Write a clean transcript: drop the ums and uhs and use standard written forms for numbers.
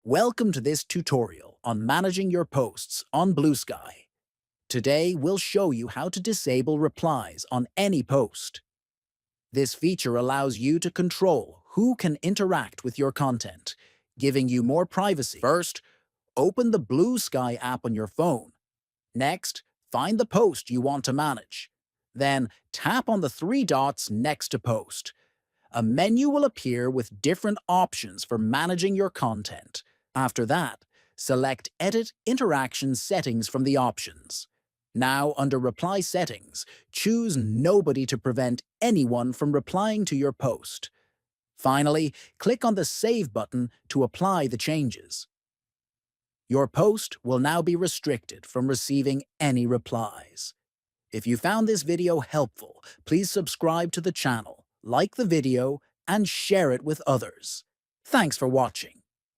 Welcome to this tutorial on managing your posts on Bluesky. Today, we'll show you how to disable replies on any post. This feature allows you to control who can interact with your content, giving you more privacy. First, open the Bluesky app on your phone. Next, find the post you want to manage. Then, tap on the three dots next to Post. A menu will appear with different options for managing your content. After that, select Edit Interaction Settings from the options. Now, under Reply Settings, choose Nobody to prevent anyone from replying to your post. Finally, click on the Save button to apply the changes. Your post will now be restricted from receiving any replies. If you found this video helpful, please subscribe to the channel, like the video, and share it with others. Thanks for watching.